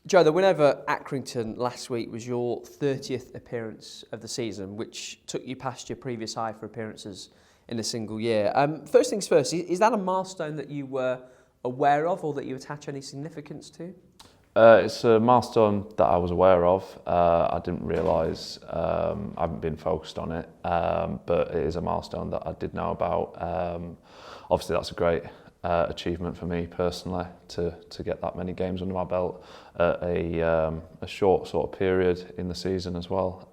Joe, the win over Accrington last week was your 30th appearance of the season, which took you past your previous high for appearances in a single year. First things first, is that a milestone that you were aware of or that you attach any significance to? It's a milestone that I was aware of. I didn't realise, I haven't been focused on it, but it is a milestone that I did know about. Obviously that's a great achievement for me personally to get that many games under my belt at a short sort of period in the season as well.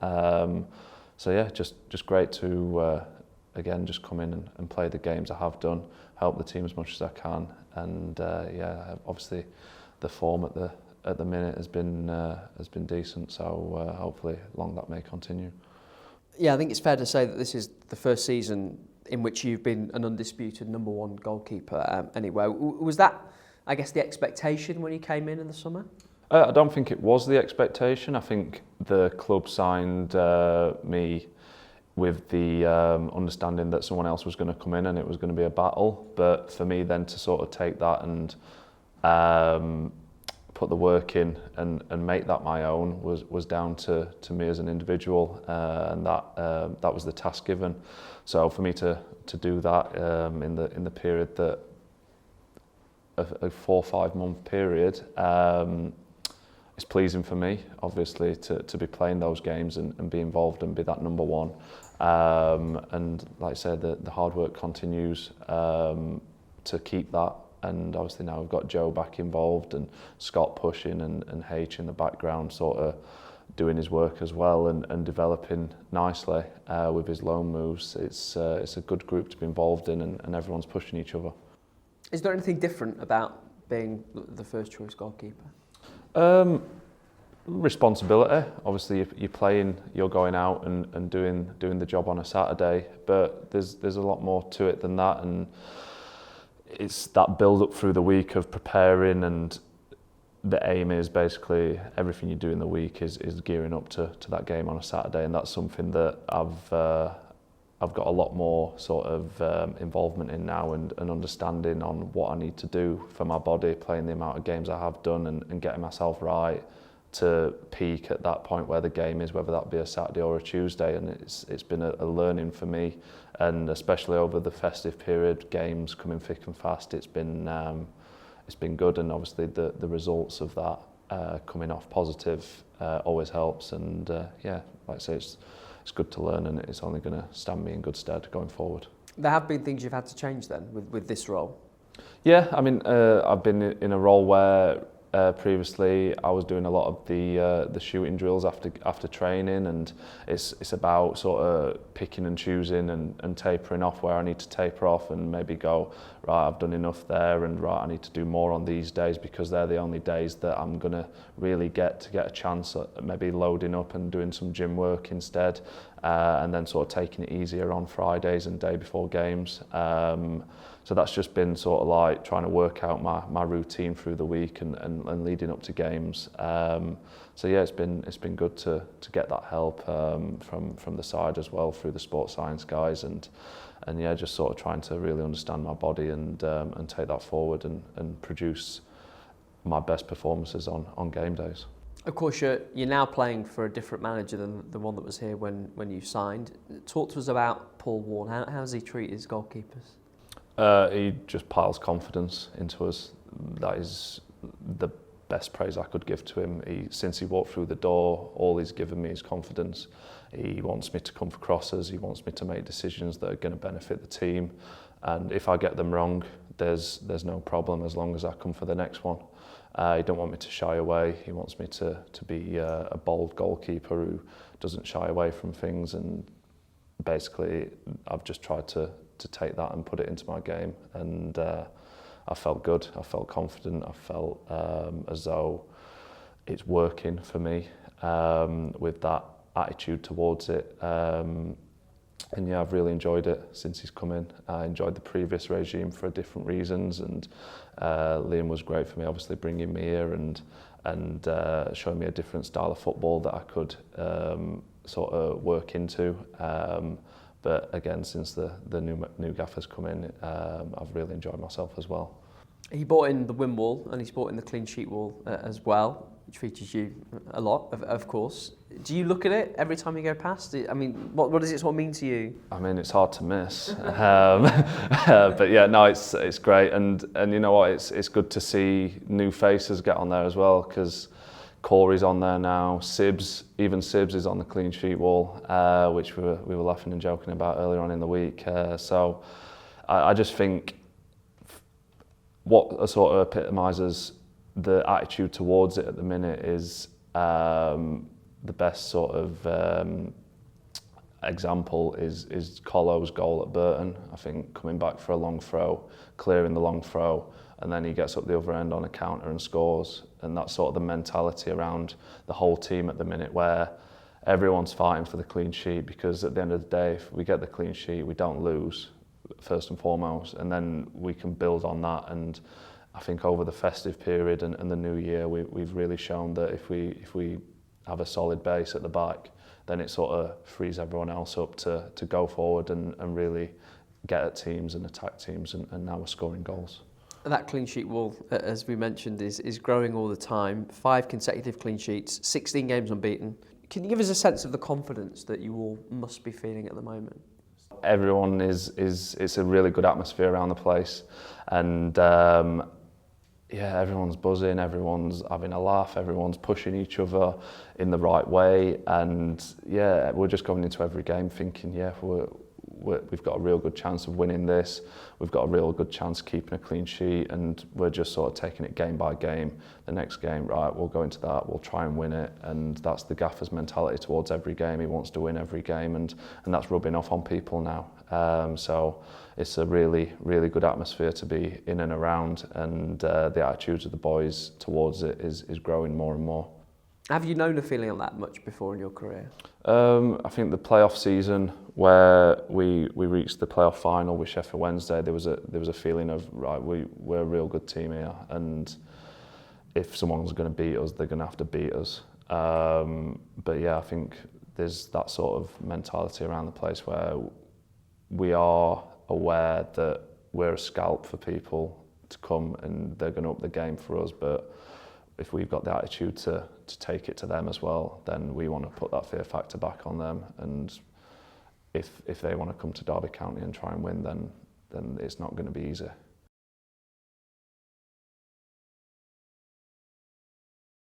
So yeah, just great to again just come in and play the games I have done, help the team as much as I can, and yeah, obviously the form at the minute has been decent, so hopefully long that may continue. Yeah, I think it's fair to say that this is the first season in which you've been an undisputed number one goalkeeper anyway. Was that, I guess, the expectation when you came in the summer? I don't think it was the expectation. I think the club signed me with the understanding that someone else was going to come in and it was going to be a battle. But for me then to sort of take that and put the work in and make that my own was down to me as an individual, and that was the task given. So for me to do that in the period that a 4 or 5 month period, it's pleasing for me, obviously, to be playing those games and be involved and be that number one. And like I said, the hard work continues to keep that. And obviously now we've got Joe back involved and Scott pushing and H in the background sort of doing his work as well and developing nicely with his loan moves. It's a good group to be involved in and everyone's pushing each other. Is there anything different about being the first choice goalkeeper? Responsibility. Obviously you're playing, you're going out and doing the job on a Saturday, but there's a lot more to it than that, and it's that build up through the week of preparing, and the aim is basically everything you do in the week is gearing up to that game on a Saturday, and that's something that I've got a lot more sort of involvement in now and understanding on what I need to do for my body, playing the amount of games I have done and getting myself right to peak at that point where the game is, whether that be a Saturday or a Tuesday. And it's been a learning for me, and especially over the festive period, games coming thick and fast, it's been good, and obviously the results of that coming off positive always helps, and yeah, like I say, it's good to learn, and it's only going to stand me in good stead going forward. There have been things you've had to change then with this role? Yeah, I mean, I've been in a role where previously I was doing a lot of the shooting drills after training, and it's about sort of picking and choosing and tapering off where I need to taper off and maybe go, right, I've done enough there, and right, I need to do more on these days because they're the only days that I'm going to really get a chance at maybe loading up and doing some gym work instead, and then sort of taking it easier on Fridays and day before games. So that's just been sort of like trying to work out my routine through the week and leading up to games. So yeah, it's been good to get that help from the side as well through the sports science guys, and yeah, just sort of trying to really understand my body and take that forward and produce my best performances on game days. Of course, you're now playing for a different manager than the one that was here when you signed. Talk to us about Paul Warne. How does he treat his goalkeepers? He just piles confidence into us. That is the best praise I could give to him. Since he walked through the door, all he's given me is confidence. He wants me to come for crosses. He wants me to make decisions that are going to benefit the team. And if I get them wrong, there's no problem as long as I come for the next one. He don't want me to shy away. He wants me to be a bold goalkeeper who doesn't shy away from things. And basically, I've just tried to take that and put it into my game, and I felt good, I felt confident, I felt as though it's working for me with that attitude towards it, and yeah, I've really enjoyed it since he's come in. I enjoyed the previous regime for different reasons, and Liam was great for me, obviously bringing me here and showing me a different style of football that I could sort of work into. But again, since the new gaffer's come in, I've really enjoyed myself as well. He brought in the win wall and he's brought in the clean sheet wall as well. which features you a lot, of course. Do you look at it every time you go past? I mean, what does it sort of mean to you? I mean, it's hard to miss. But yeah, no, it's great, and you know what? It's good to see new faces get on there as well, because Corey's on there now. Even Sibs is on the clean sheet wall, which we were laughing and joking about earlier on in the week. So I just think what sort of epitomises the attitude towards it at the minute is the best sort of example is Colo's goal at Burton. I think coming back for a long throw, clearing the long throw, and then he gets up the other end on a counter and scores. And that's sort of the mentality around the whole team at the minute, where everyone's fighting for the clean sheet, because at the end of the day, if we get the clean sheet, we don't lose, first and foremost, and then we can build on that. And I think over the festive period and the new year, we've really shown that if we have a solid base at the back, then it sort of frees everyone else up to go forward and really get at teams and attack teams, and now we're scoring goals. That clean sheet wall, as we mentioned, is growing all the time. 5 consecutive clean sheets, 16 games unbeaten. Can you give us a sense of the confidence that you all must be feeling at the moment? Everyone it's a really good atmosphere around the place, and yeah, everyone's buzzing, everyone's having a laugh, everyone's pushing each other in the right way, and yeah, we're just going into every game thinking, yeah, we've got a real good chance of winning this, we've got a real good chance of keeping a clean sheet, and we're just sort of taking it game by game. The next game, right, we'll go into that, we'll try and win it, and that's the gaffer's mentality towards every game. He wants to win every game, and that's rubbing off on people now. So it's a really, really good atmosphere to be in and around, and the attitudes of the boys towards it is growing more and more. Have you known a feeling like that much before in your career? I think the playoff season, where we reached the playoff final with Sheffield Wednesday, there was a feeling of, right, we're a real good team here, and if someone's going to beat us, they're going to have to beat us. But yeah, I think there's that sort of mentality around the place where we are aware that we're a scalp for people to come, and they're going to up the game for us, but if we've got the attitude to take it to them as well, then we want to put that fear factor back on them. And if they want to come to Derby County and try and win, then it's not going to be easy.